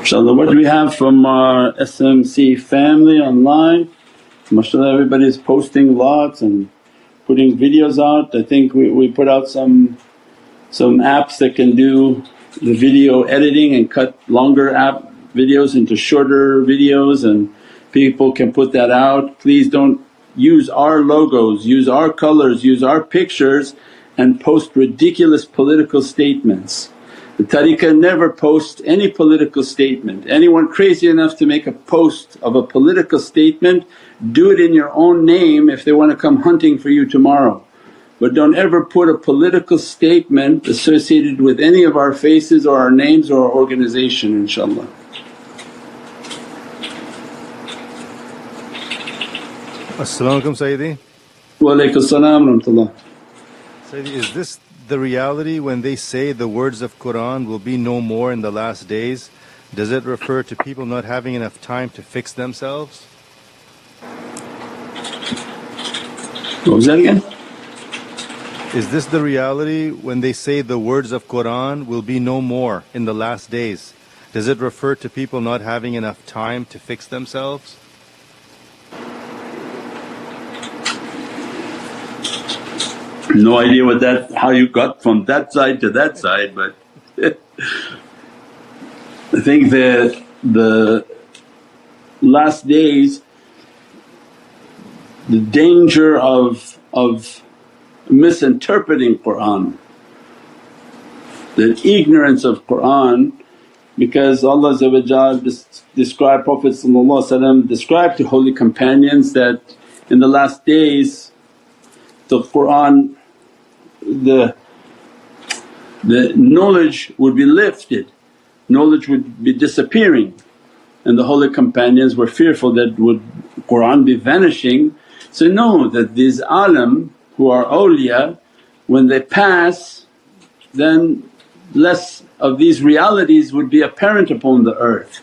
InshaAllah, what do we have from our SMC family online? MashaAllah, everybody's posting lots and putting videos out. I think we put out some apps that can do the video editing and cut longer app videos into shorter videos, and people can put that out. Please don't use our logos, use our colours, use our pictures and post ridiculous political statements. The tariqah never posts any political statement. Anyone crazy enough to make a post of a political statement, do it in your own name if they want to come hunting for you tomorrow. But don't ever put a political statement associated with any of our faces or our names or our organization, inshaAllah. As-salamu alaykum Sayyidi. Wa alaykum as-salam wa rahmatullah. Sayyidi, is this the reality when they say the words of Qur'an will be no more in the last days? Does it refer to people not having enough time to fix themselves? What was that again? Is this the reality when they say the words of Qur'an will be no more in the last days? Does it refer to people not having enough time to fix themselves? No idea how you got from that side to that side, but I think the last days, the danger of misinterpreting Qur'an, the ignorance of Qur'an, because Allah described Prophet described to holy companions that in the last days the Qur'an, the knowledge would be lifted, knowledge would be disappearing, and the holy companions were fearful that would Qur'an be vanishing. So know that these alim who are awliya, when they pass then less of these realities would be apparent upon the earth,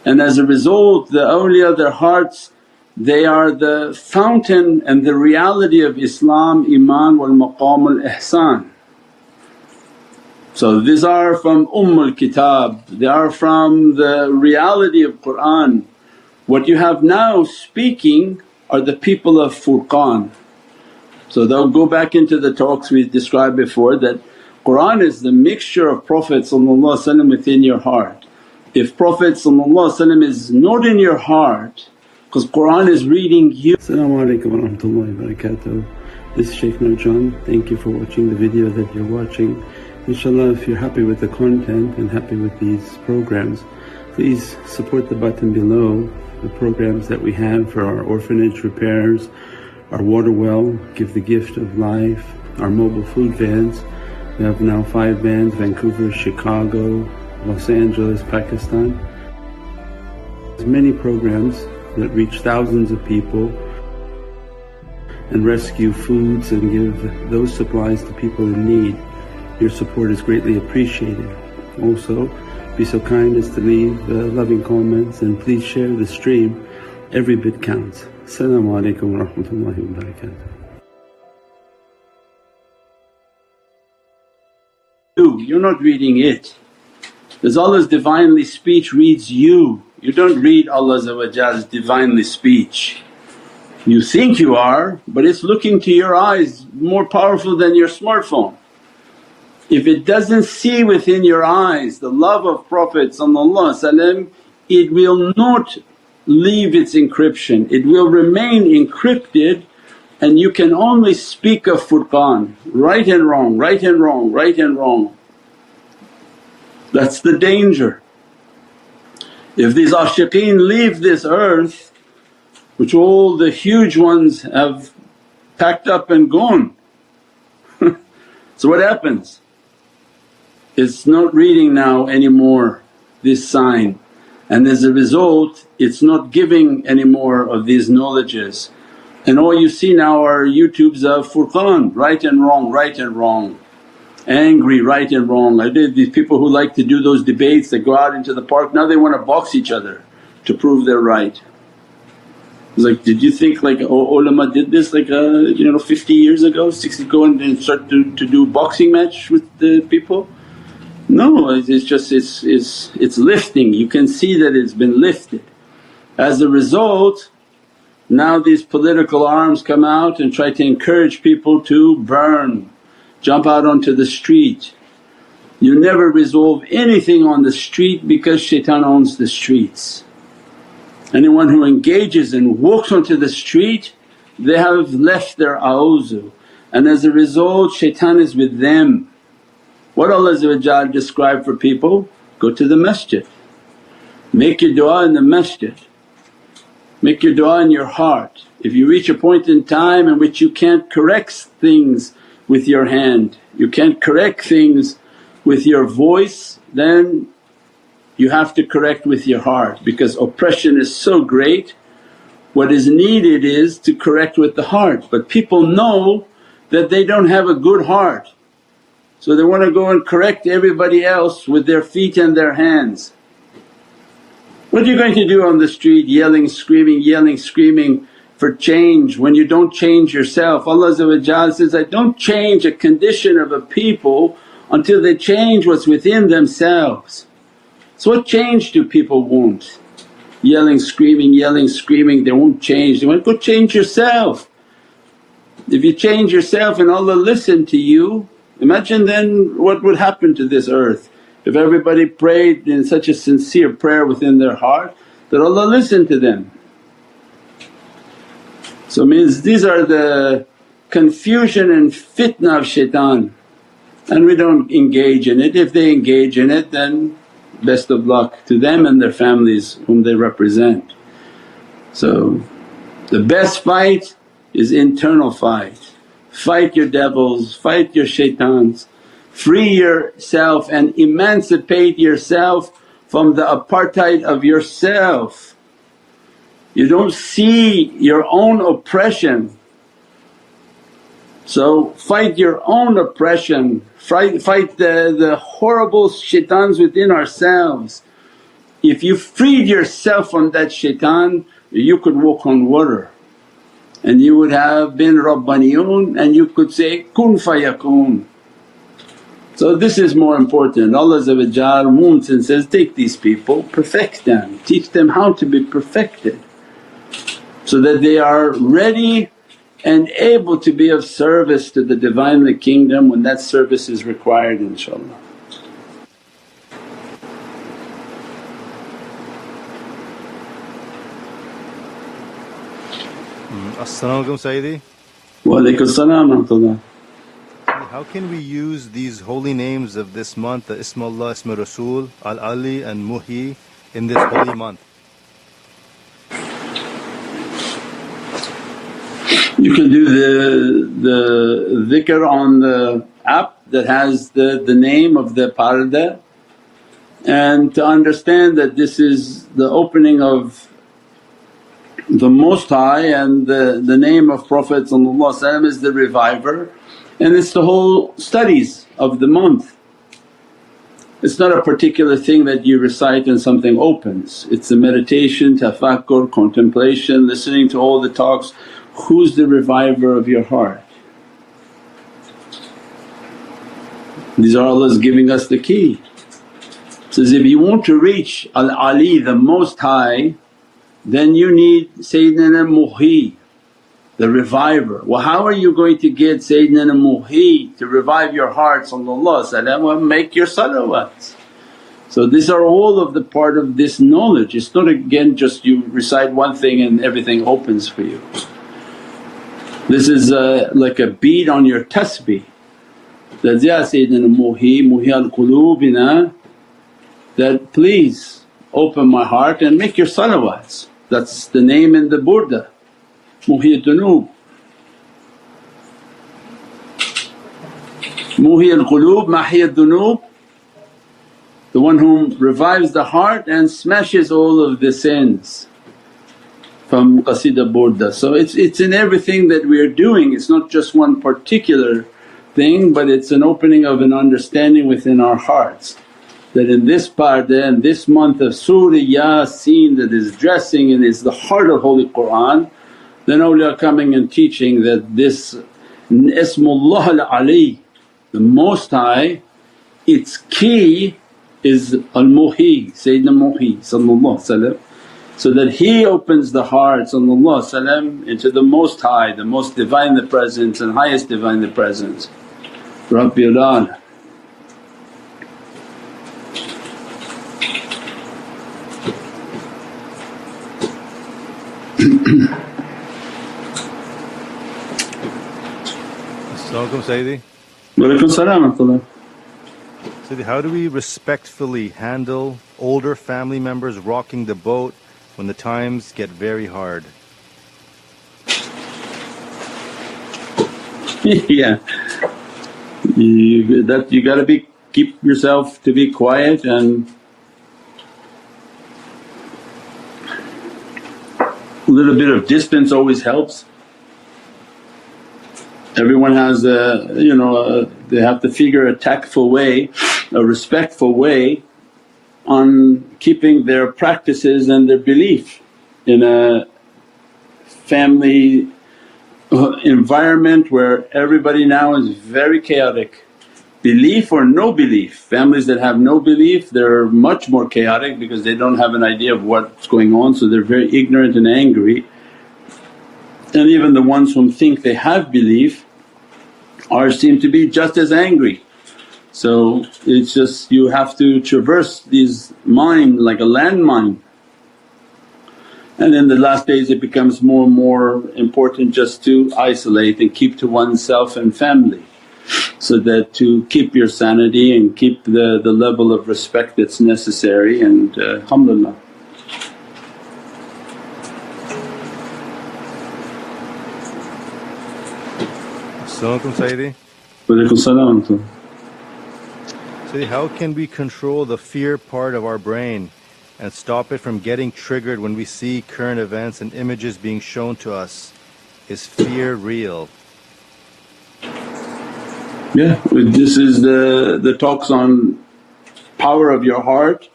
and as a result the awliya, their hearts, they are the fountain and the reality of Islam, Iman wal maqam al ihsan. So these are from Kitab, they are from the reality of Qur'an. What you have now speaking are the people of Furqan. So they'll go back into the talks we described before that Qur'an is the mixture of Prophet within your heart. If Prophet is not in your heart, because Qur'an is reading you. As-salamu alaykum wa rahmatullahi wa barakatuh. This is Shaykh Nurjan. Thank you for watching the video that you're watching. InshaAllah, if you're happy with the content and happy with these programs, please support the button below, the programs that we have for our orphanage repairs, our water well, Give the Gift of Life, our mobile food vans. We have now 5 vans: Vancouver, Chicago, Los Angeles, Pakistan. There's many programs that reach thousands of people and rescue foods and give those supplies to people in need. Your support is greatly appreciated. Also, be so kind as to leave loving comments and please share the stream. Every bit counts. As-salamu alaykum wa rahmatullahi wa barakatuh. You're not reading it, because Allah's Divinely speech reads you. You don't read Allah's Divinely speech. You think you are, but it's looking to your eyes more powerful than your smartphone. If it doesn't see within your eyes the love of Prophet, it will not leave its encryption, it will remain encrypted, and you can only speak of Furqan, right and wrong, right and wrong, right and wrong. That's the danger. If these ashiqeen leave this earth, which all the huge ones have packed up and gone, so what happens? It's not reading now anymore this sign, and as a result it's not giving any more of these knowledges, and all you see now are YouTubes of Furqan, right and wrong, right and wrong, angry, right and wrong. I did these people who like to do those debates, they go out into the park, now they want to box each other to prove they're right. It's like, did you think like ulama did this like 50 years ago, 60 ago and start to do boxing match with the people? No, it's just it's lifting, you can see that it's been lifted. As a result, now these political arms come out and try to encourage people to burn, jump out onto the street. You never resolve anything on the street because shaitan owns the streets. Anyone who engages and walks onto the street, they have left their a'uzu, and as a result shaitan is with them. What Allah described for people? Go to the masjid, make your du'a in the masjid, make your du'a in your heart. If you reach a point in time in which you can't correct things with your hand, you can't correct things with your voice, then you have to correct with your heart because oppression is so great. What is needed is to correct with the heart, but people know that they don't have a good heart, so they want to go and correct everybody else with their feet and their hands. What are you going to do on the street yelling, screaming for change when you don't change yourself? Allah says, I don't change a condition of a people until they change what's within themselves. So what change do people want? Yelling, screaming, they won't change. They want to go change yourself. If you change yourself and Allah listened to you, imagine then what would happen to this earth if everybody prayed in such a sincere prayer within their heart that Allah listened to them. So means these are the confusion and fitna of shaitan, and we don't engage in it. If they engage in it then best of luck to them and their families whom they represent. So the best fight is internal fight. Fight your devils, fight your shaitans, free yourself and emancipate yourself from the apartheid of yourself. You don't see your own oppression, so fight your own oppression, fight the horrible shaitans within ourselves. If you freed yourself from that shaitan, you could walk on water and you would have been Rabbaniyun and you could say, kun fayakun. So this is more important. Allah wants and says, take these people, perfect them, teach them how to be perfected so that they are ready and able to be of service to the Divinely Kingdom when that service is required, inshaAllah. As-salamu alaykum Sayyidi. Wa alaykum as-salam wa rahmatullah. How can we use these holy names of this month, the Ismullah, Isma Rasul, Al-Ali and Muhi in this holy month? You can do the dhikr on the app that has the name of the parda, and to understand that this is the opening of the Most High and the name of Prophet is the reviver, and it's the whole studies of the month. It's not a particular thing that you recite and something opens, it's a meditation, tafakkur, contemplation, listening to all the talks. Who's the reviver of your heart? These are Allah's giving us the key. Says, if you want to reach Al-Ali, the Most High, then you need Sayyidina Muhi, the reviver. Well, how are you going to get Sayyidina Muhi to revive your heart? Well, make your salawats. So these are all of the part of this knowledge. It's not again just you recite one thing and everything opens for you. This is like a bead on your tasbih that, Ya Sayyidina Muhi al-qulubina, that please open my heart and make your salawats. That's the name in the burda, Muhi al-dunub. Muhi al-qulub, Mahi al-dunub, the one whom revives the heart and smashes all of the sins, from Qasida Burda. So it's in everything that we are doing, it's not just one particular thing but it's an opening of an understanding within our hearts that in this parda and this month of Surah Yasin that is dressing and is the heart of Holy Qur'an, then awliya coming and teaching that this Ismullah al-Ali, the Most High, its key is al-Muhi, Sayyidina Muhi so that he opens the heart into the Most High, the Most Divine the Presence and highest Divine the Presence, Rabbil Ala. As-salamu alaykum Sayyidi. Wa alaykum salam wa rahmatullah. Sayyidi, how do we respectfully handle older family members rocking the boat when the times get very hard? Yeah, you gotta keep yourself to be quiet, and a little bit of distance always helps. Everyone has they have to figure a tactful way, a respectful way on keeping their practices and their belief in a family environment where everybody now is very chaotic. Belief or no belief, families that have no belief they're much more chaotic because they don't have an idea of what's going on, so they're very ignorant and angry. And even the ones whom think they have belief seem to be just as angry. So it's just you have to traverse these mine like a landmine. And in the last days it becomes more and more important just to isolate and keep to oneself and family, so that to keep your sanity and keep the level of respect that's necessary, and alhamdulillah. As-salamu alaykum Sayyidi. Wa alaykum salam. Sayyidi, how can we control the fear part of our brain and stop it from getting triggered when we see current events and images being shown to us? Is fear real? Yeah, this is the talks on power of your heart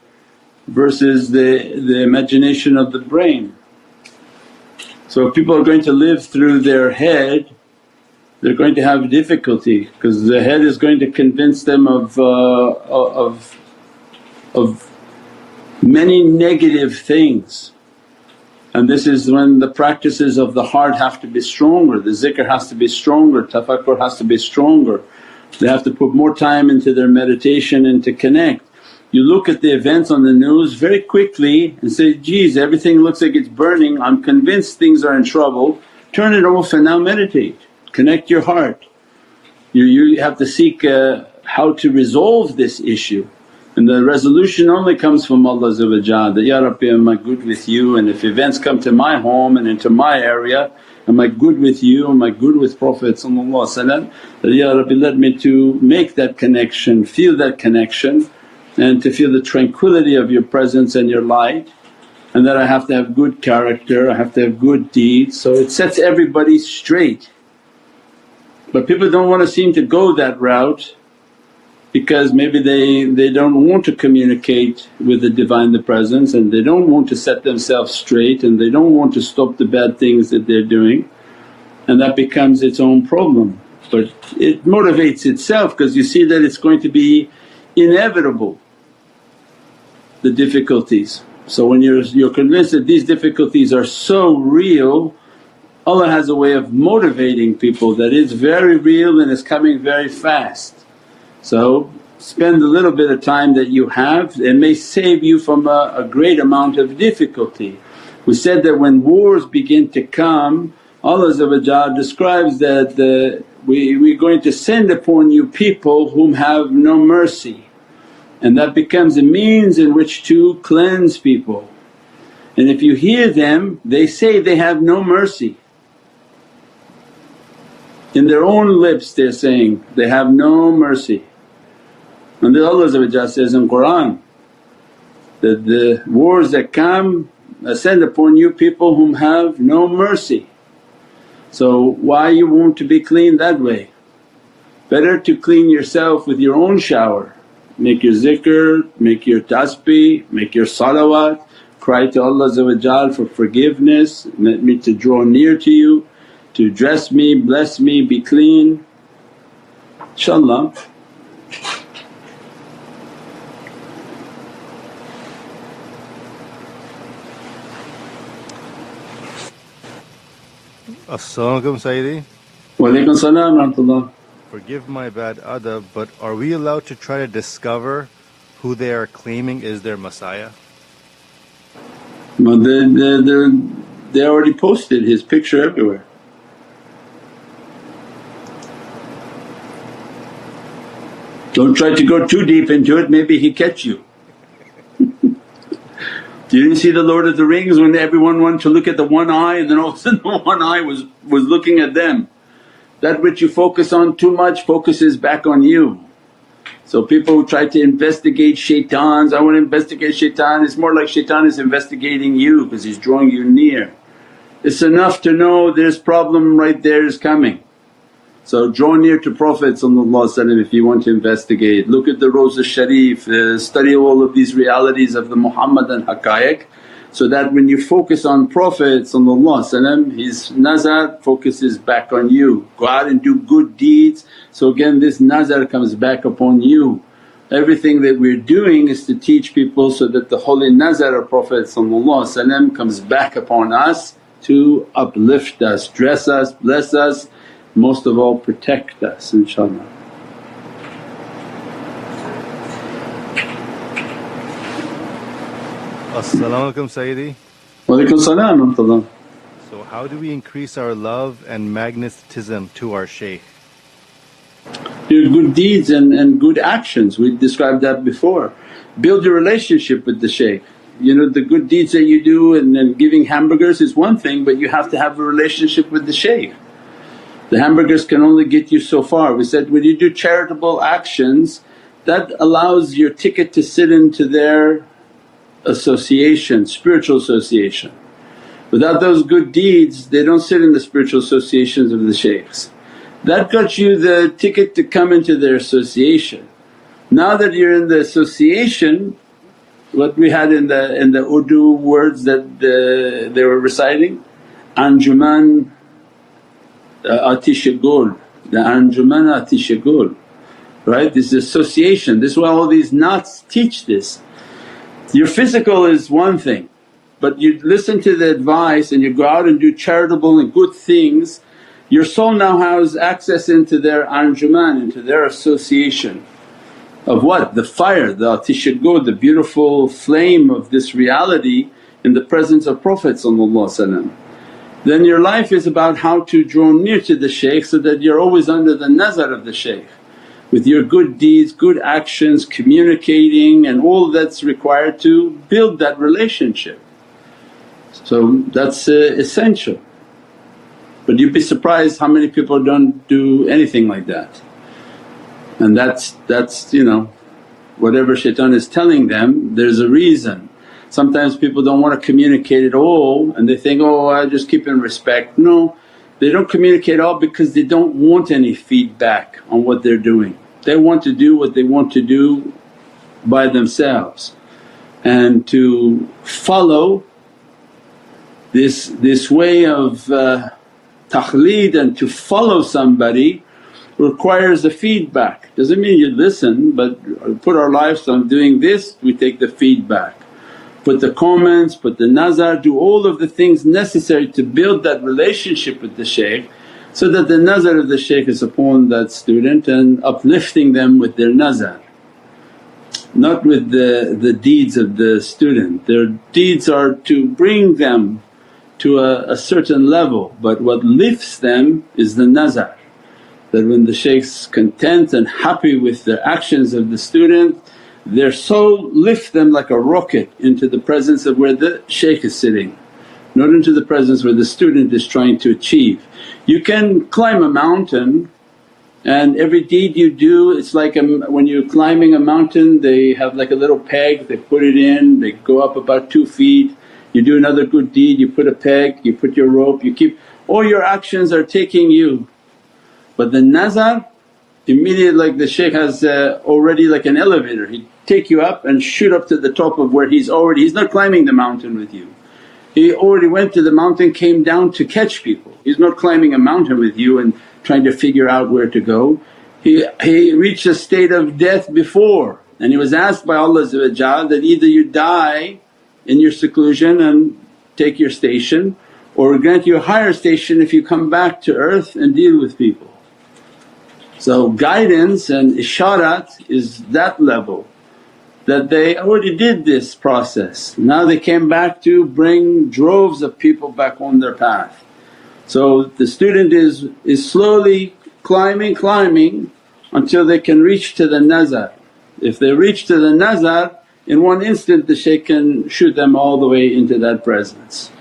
versus the imagination of the brain. So if people are going to live through their head, they're going to have difficulty because the head is going to convince them of many negative things. And this is when the practices of the heart have to be stronger, the zikr has to be stronger, tafakkur has to be stronger. They have to put more time into their meditation and to connect. You look at the events on the news very quickly and say, geez, everything looks like it's burning, I'm convinced things are in trouble. Turn it off and now meditate, connect your heart. You have to seek how to resolve this issue, and the resolution only comes from Allah that, Ya Rabbi, am I good with you, and if events come to my home and into my area, am I good with you, am I good with Prophet that, Ya Rabbi, let me to make that connection, feel that connection, and to feel the tranquility of your presence and your light, and that I have to have good character, I have to have good deeds. So it sets everybody straight. But people don't want to seem to go that route because maybe they don't want to communicate with the Divine the Presence, and they don't want to set themselves straight, and they don't want to stop the bad things that they're doing, and that becomes its own problem. But it motivates itself because you see that it's going to be inevitable, the difficulties. So when you're convinced that these difficulties are so real, Allah has a way of motivating people that it's very real and it's coming very fast. So spend a little bit of time that you have, it may save you from a great amount of difficulty. We said that when wars begin to come, Allah describes that we're going to send upon you people whom have no mercy, and that becomes a means in which to cleanse people. And if you hear them, they say they have no mercy. In their own lips they're saying they have no mercy. And then Allah says in Qur'an that the wars that come, I send upon you people whom have no mercy. So why you want to be clean that way? Better to clean yourself with your own shower. Make your zikr, make your tasbih, make your salawat, cry to Allah for forgiveness, let me to draw near to you, to dress me, bless me, be clean, inshaAllah. As-salamu alaykum, Sayyidi. Wa alaikum salam wa rahmatullah. Forgive my bad adab, but are we allowed to try to discover who they are claiming is their Messiah? Well, they already posted his picture everywhere. Don't try to go too deep into it, maybe he catch you. You didn't see the Lord of the Rings when everyone wanted to look at the one eye and then all of a sudden the one eye was looking at them. That which you focus on too much focuses back on you. So people who try to investigate shaitans, I want to investigate shaitan, it's more like shaitan is investigating you because he's drawing you near. It's enough to know there's problem right there is coming. So draw near to Prophet if you want to investigate. Look at the Rawza Sharif, study all of these realities of the Muhammadan haqqaiq, so that when you focus on Prophet his nazar focuses back on you. Go out and do good deeds, so again this nazar comes back upon you. Everything that we're doing is to teach people so that the holy nazar of Prophet comes back upon us to uplift us, dress us, bless us, most of all protect us inshaAllah. As-salamu alaykum, Sayyidi. Wa alaikum salam wa rahmatullah. So how do we increase our love and magnetism to our shaykh? Do good deeds and good actions, we described that before. Build your relationship with the shaykh. The good deeds that you do and then giving hamburgers is one thing, but you have to have a relationship with the shaykh. The hamburgers can only get you so far. We said when you do charitable actions, that allows your ticket to sit into their association, spiritual association. Without those good deeds they don't sit in the spiritual associations of the shaykhs. That got you the ticket to come into their association. Now that you're in the association, what we had in the Urdu words that they were reciting, Anjuman Atish-e-Gul, the Anjuman Atish-e-Gul, right? This is association, this is why all these knots teach this. Your physical is one thing, but you listen to the advice and you go out and do charitable and good things, your soul now has access into their Anjuman, into their association of what? The fire, the Atish-e-Gul, the beautiful flame of this reality in the presence of Prophet. Then your life is about how to draw near to the shaykh so that you're always under the nazar of the shaykh with your good deeds, good actions, communicating and all that's required to build that relationship. So that's essential. But you'd be surprised how many people don't do anything like that. And that's whatever shaitan is telling them, there's a reason. Sometimes people don't want to communicate at all and they think, oh I just keep in respect. No, they don't communicate all because they don't want any feedback on what they're doing. They want to do what they want to do by themselves, and to follow this way of takhleed and to follow somebody requires a feedback. Doesn't mean you listen, but put our lives on doing this, we take the feedback. Put the comments, put the nazar, do all of the things necessary to build that relationship with the shaykh so that the nazar of the shaykh is upon that student and uplifting them with their nazar. Not with the deeds of the student, their deeds are to bring them to a certain level, but what lifts them is the nazar. That when the shaykh's content and happy with the actions of the student, their soul lift them like a rocket into the presence of where the shaykh is sitting, not into the presence where the student is trying to achieve. You can climb a mountain and every deed you do, it's like when you're climbing a mountain they have like a little peg, they put it in, they go up about 2 feet. You do another good deed, you put a peg, you put your rope, you keep… all your actions are taking you. But the nazar, immediately like the shaykh has already like an elevator, he'd take you up and shoot up to the top of where he's not climbing the mountain with you. He already went to the mountain, came down to catch people. He's not climbing a mountain with you and trying to figure out where to go. He reached a state of death before, and he was asked by Allah that either you die in your seclusion and take your station, or grant you a higher station if you come back to earth and deal with people. So guidance and isharat is that level, that they already did this process. Now they came back to bring droves of people back on their path. So the student is slowly climbing until they can reach to the nazar. If they reach to the nazar, in one instant the shaykh can shoot them all the way into that presence.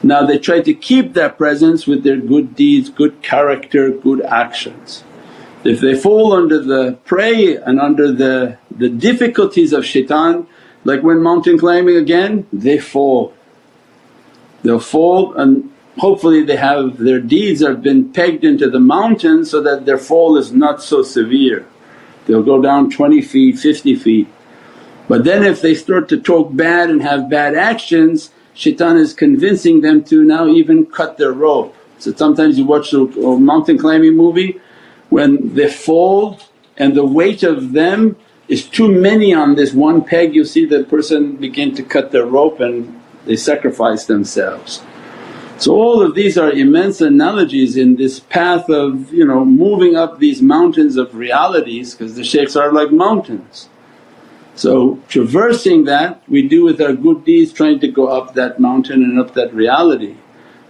Now they try to keep that presence with their good deeds, good character, good actions. If they fall under the prey and under the difficulties of shaitan, like when mountain climbing again, they fall. They'll fall and hopefully they have their deeds have been pegged into the mountain so that their fall is not so severe. They'll go down 20 feet, 50 feet. But then if they start to talk bad and have bad actions, shaitan is convincing them to now even cut their rope. So sometimes you watch a mountain climbing movie, when they fall and the weight of them is too many on this one peg, you see the person begin to cut their rope and they sacrifice themselves. So all of these are immense analogies in this path of moving up these mountains of realities, because the shaykhs are like mountains. So traversing that we do with our good deeds, trying to go up that mountain and up that reality.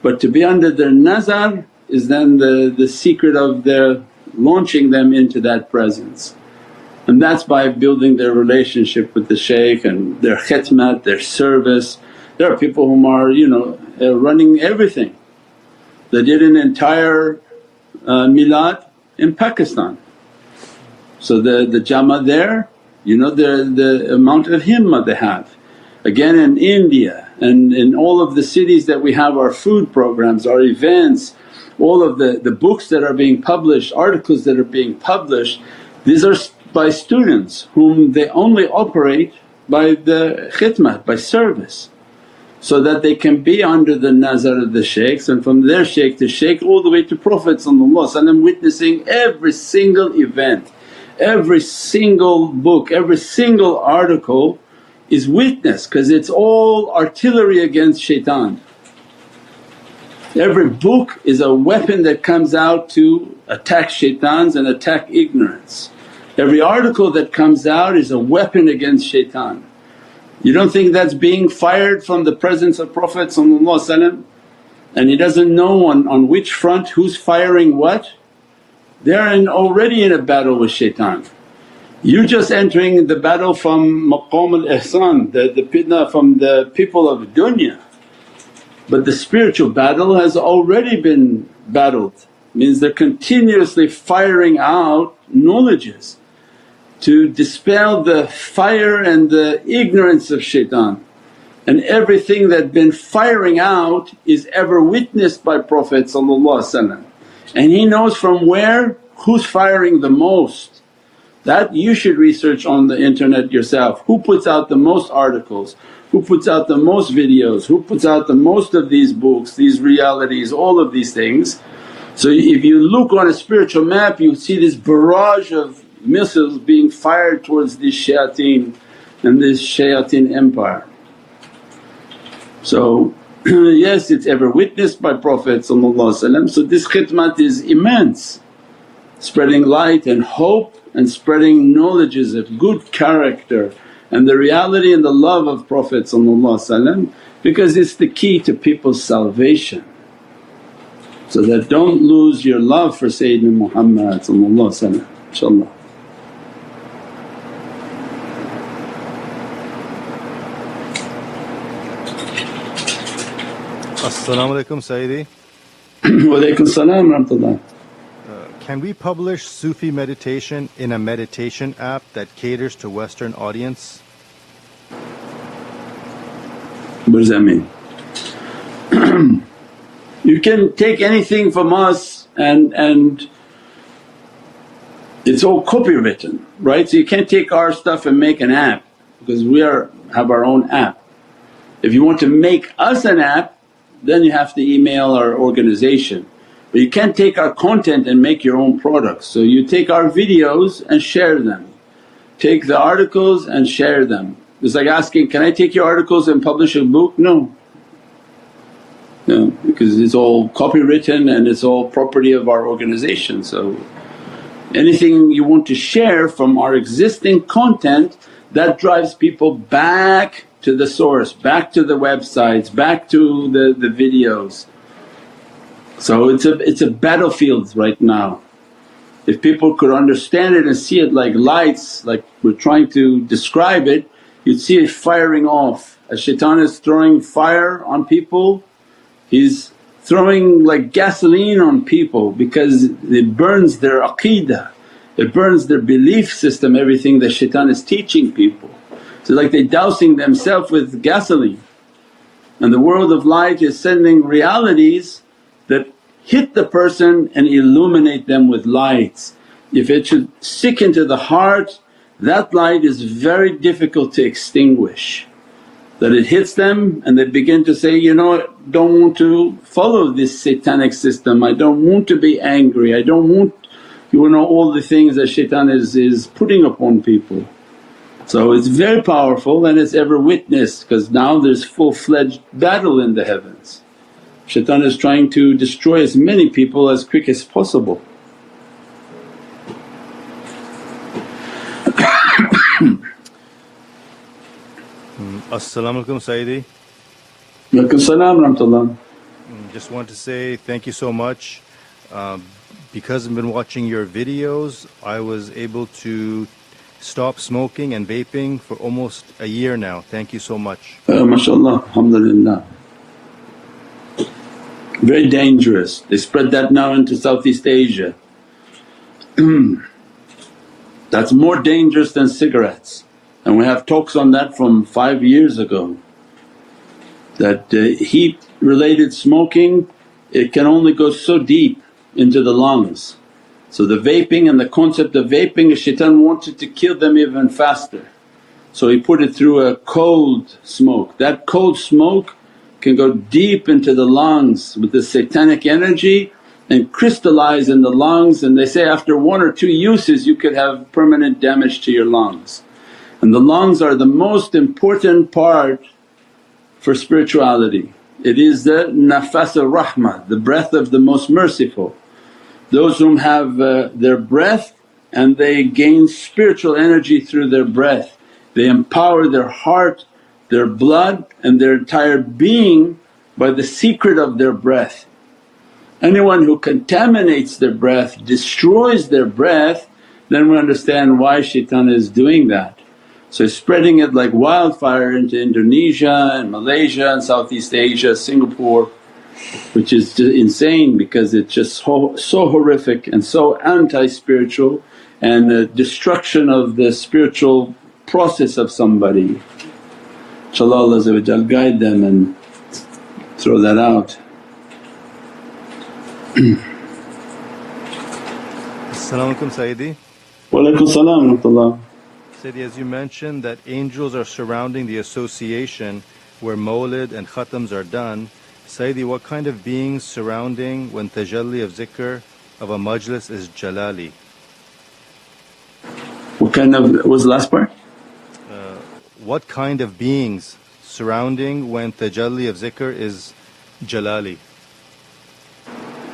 But to be under their nazar is then the secret of their launching them into that presence. And that's by building their relationship with the shaykh and their khidmat, their service. There are people whom are running everything. They did an entire milad in Pakistan. So the Jama there, the amount of himmah they have. Again in India and in all of the cities that we have our food programs, our events, all of the books that are being published, articles that are being published, these are by students whom they only operate by the khidmat, by service, so that they can be under the nazar of the shaykhs, and from their shaykh to shaykh all the way to Prophet witnessing every single event, every single book, every single article is witnessed, because it's all artillery against shaitan. Every book is a weapon that comes out to attack shaitans and attack ignorance. Every article that comes out is a weapon against shaitan. You don't think that's being fired from the presence of Prophet and he doesn't know on which front who's firing what? They're already in a battle with shaitan. You're just entering the battle from maqam al-ihsan, the fitna from the people of dunya. But the spiritual battle has already been battled, means they're continuously firing out knowledges to dispel the fire and the ignorance of shaitan. And everything that's been firing out is ever witnessed by Prophet and he knows from where, who's firing the most. That you should research on the internet yourself, who puts out the most articles, who puts out the most videos, who puts out the most of these books, these realities, all of these things. So if you look on a spiritual map you see this barrage of missiles being fired towards these shayateen and this shayateen empire. So yes, it's ever witnessed by Prophet, so this khidmat is immense, spreading light and hope and spreading knowledges of good character and the reality and the love of Prophet, because it's the key to people's salvation. So that don't lose your love for Sayyidina Muhammad inshaAllah. As-salamu alaykum Sayyidi. Wa alaykum salam wa rahmatullah. Can we publish Sufi meditation in a meditation app that caters to Western audience? What does that mean? You can take anything from us and it's all copywritten, right? So you can't take our stuff and make an app, because we have our own app. If you want to make us an app then you have to email our organization. But you can't take our content and make your own products. So you take our videos and share them, take the articles and share them. It's like asking, can I take your articles and publish a book? No, you because it's all copywritten and it's all property of our organization. So anything you want to share from our existing content, that drives people back to the source, back to the websites, back to the videos. So it's a battlefield right now. If people could understand it and see it like lights, like we're trying to describe it, you'd see it firing off. As shaitan is throwing fire on people, he's throwing like gasoline on people because it burns their aqeedah, it burns their belief system, everything that shaitan is teaching people. So like they're dousing themselves with gasoline, and the world of light is sending realities that hit the person and illuminate them with lights. If it should stick into the heart, that light is very difficult to extinguish. That it hits them and they begin to say, you know, I don't want to follow this satanic system, I don't want to be angry, I don't want, you know, all the things that shaitan is putting upon people. So it's very powerful and it's ever witnessed, because now there's full-fledged battle in the heavens. Shaitan is trying to destroy as many people as quick as possible. As-salamu alaykum Sayyidi. Walaikum salam rahmatullah. Just want to say thank you so much. Because I've been watching your videos, I was able to stop smoking and vaping for almost a year now. Thank you so much. MashaAllah, alhamdulillah. Very dangerous. They spread that now into Southeast Asia. That's more dangerous than cigarettes, and we have talks on that from 5 years ago, that heat related smoking, it can only go so deep into the lungs. So the vaping and the concept of vaping, shaitan wanted to kill them even faster. So he put it through a cold smoke. That cold smoke can go deep into the lungs with the satanic energy and crystallize in the lungs, and they say after 1 or 2 uses you could have permanent damage to your lungs. And the lungs are the most important part for spirituality. It is the nafas al-rahmah, the breath of the most merciful. Those whom have their breath and they gain spiritual energy through their breath, they empower their heart, their blood and their entire being by the secret of their breath. Anyone who contaminates their breath, destroys their breath, then we understand why shaitan is doing that. So he's spreading it like wildfire into Indonesia and Malaysia and Southeast Asia, Singapore, which is just insane because it's just so horrific and so anti-spiritual, and the destruction of the spiritual process of somebody. InshaAllah Allah guide them and throw that out. As-salamu alaykum Sayyidi. Walaikum salam rahmatullah. Sayyidi, as you mentioned that angels are surrounding the association where mawlid and khatams are done, Sayyidi, what kind of beings surrounding when tajalli of zikr of a majlis is jalali? What kind of, what was the last part? What kind of beings surrounding when tajalli of zikr is jalali?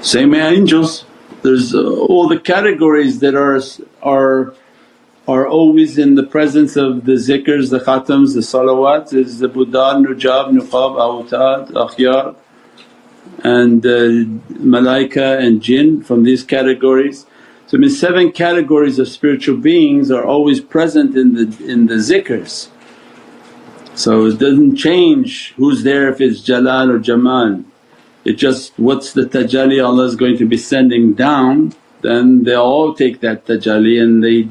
Same angels. There's all the categories that are always in the presence of the zikrs, the khatams, the salawats, is the budal, nujab, nuqab, awtad, akhyar, and malaika and jinn, from these categories. So 7 categories of spiritual beings are always present in the zikrs. So it doesn't change who's there, if it's jalal or jamal. It just, what's the tajalli Allah is going to be sending down, then they all take that tajalli and they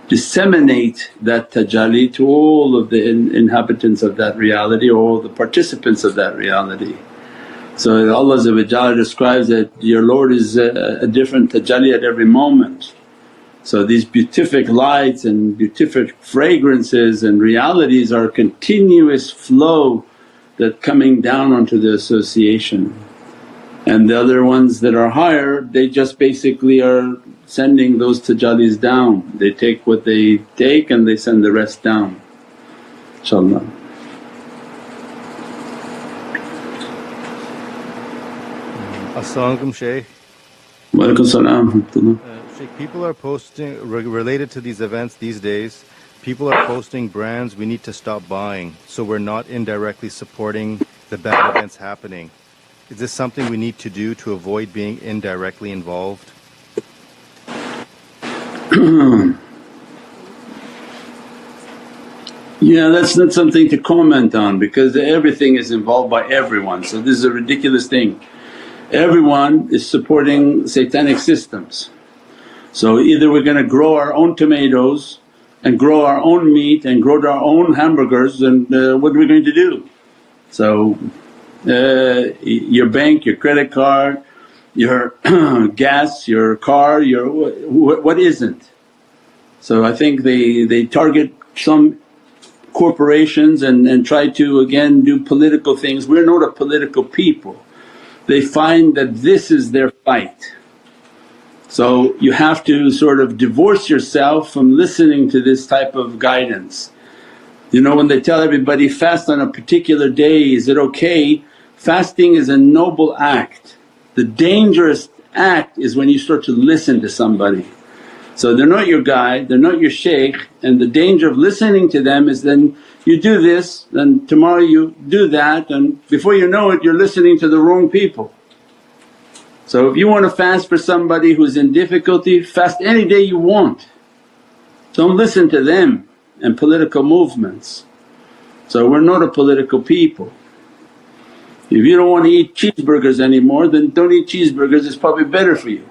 disseminate that tajalli to all of the inhabitants of that reality, or all the participants of that reality. So Allah describes that your Lord is a different tajalli at every moment. So these beatific lights and beatific fragrances and realities are a continuous flow that coming down onto the association. And the other ones that are higher, they just basically are sending those tajallis down. They take what they take and they send the rest down, inshaAllah. As-salamu alaykum, Shaykh. Walaikum salam. Shaykh, people are posting, related to these events these days, people are posting brands we need to stop buying so we're not indirectly supporting the bad events happening. Is this something we need to do to avoid being indirectly involved? Yeah, that's not something to comment on because everything is involved by everyone, so this is a ridiculous thing. Everyone is supporting satanic systems. So either we're going to grow our own tomatoes and grow our own meat and grow our own hamburgers, and what are we going to do? So your bank, your credit card, your gas, your car, your what isn't? So I think they target some corporations and try to again do political things. We're not a political people. They find that this is their fight. So you have to sort of divorce yourself from listening to this type of guidance. You know, when they tell everybody fast on a particular day, is it okay? Fasting is a noble act. The dangerous act is when you start to listen to somebody. So they're not your guide, they're not your shaykh, and the danger of listening to them is then you do this, then tomorrow you do that, and before you know it you're listening to the wrong people. So if you want to fast for somebody who's in difficulty, fast any day you want. Don't listen to them and political movements. So we're not a political people. If you don't want to eat cheeseburgers anymore then don't eat cheeseburgers, it's probably better for you.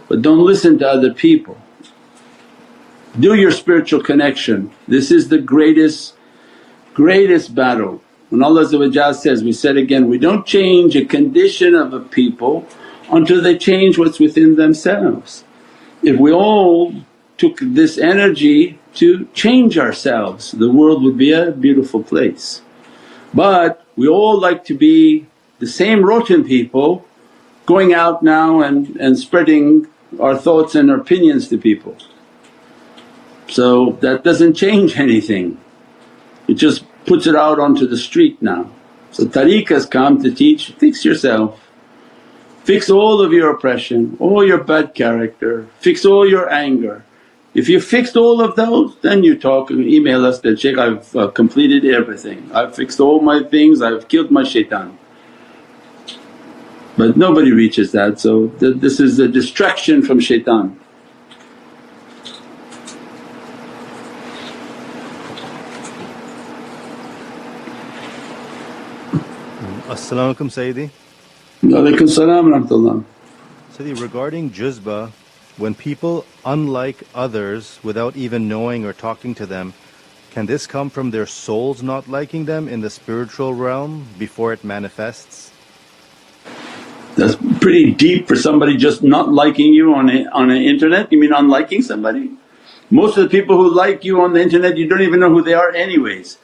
But don't listen to other people. Do your spiritual connection. This is the greatest battle. When Allah says, we said again, we don't change a condition of a people until they change what's within themselves. If we all took this energy to change ourselves, the world would be a beautiful place. But we all like to be the same rotten people going out now and spreading our thoughts and our opinions to people. So that doesn't change anything, it just puts it out onto the street now. So tariqah's come to teach, fix yourself, fix all of your oppression, all your bad character, fix all your anger. If you fixed all of those then you talk and email us that, Shaykh, I've completed everything, I've fixed all my things, I've killed my shaitan. But nobody reaches that, so this is a distraction from shaitan. As-salamu alaykum, Sayyidi. Walaikum salam wa rahmatullah. Sayyidi, regarding juzba, when people unlike others without even knowing or talking to them, can this come from their souls not liking them in the spiritual realm before it manifests? That's pretty deep for somebody just not liking you on the internet. You mean unliking somebody? Most of the people who like you on the internet you don't even know who they are anyways.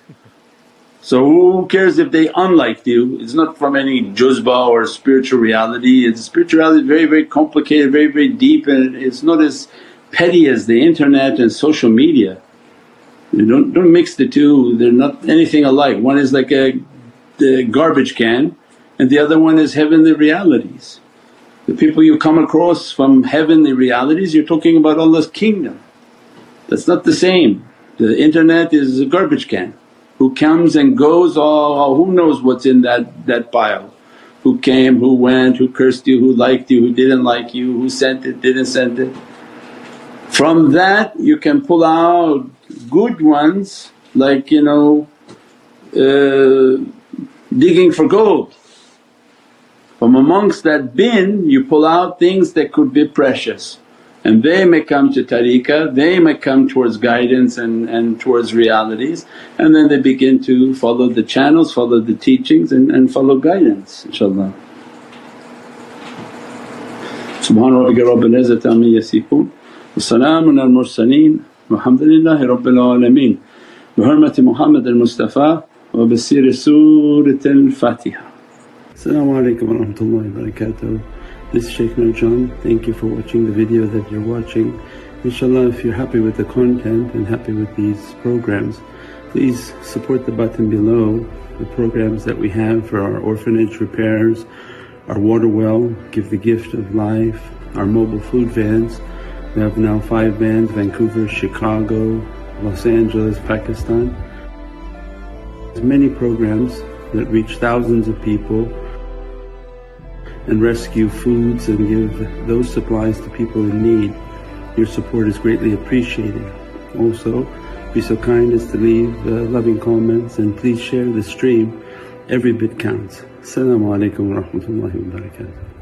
So who cares if they unliked you? It's not from any juzba or spiritual reality. It's spirituality is very, very complicated, very, very deep, and it's not as petty as the internet and social media. You don't mix the two, they're not anything alike. One is like a garbage can and the other one is heavenly realities. The people you come across from heavenly realities, you're talking about Allah's kingdom. That's not the same. The internet is a garbage can. Who comes and goes, who knows what's in that pile. Who came, who went, who cursed you, who liked you, who didn't like you, who sent it, didn't send it. From that you can pull out good ones like digging for gold. From amongst that bin you pull out things that could be precious, and they may come to tariqah, they may come towards guidance and towards realities, and then they begin to follow the channels, follow the teachings and follow guidance, inshaAllah. Subhana rabbika rabbil izzati amma yasifoon wa salaamun al mursaleen walhamdulillahi rabbil alameen bi hurmati Muhammad al-Mustafa wa bi siri Surat al-Fatiha. As-salamu alaykum wa rahmatullahi wa barakatuh. This is Shaykh Nurjan. Thank you for watching the video that you're watching. Inshallah, if you're happy with the content and happy with these programs, please support the button below, the programs that we have for our orphanage repairs, our water well, give the gift of life, our mobile food vans. We have now 5 vans, Vancouver, Chicago, Los Angeles, Pakistan. There's many programs that reach thousands of people and rescue foods and give those supplies to people in need. Your support is greatly appreciated. Also, be so kind as to leave loving comments and please share the stream. Every bit counts. As-salamu alaykum wa rahmatullahi wa barakatuh.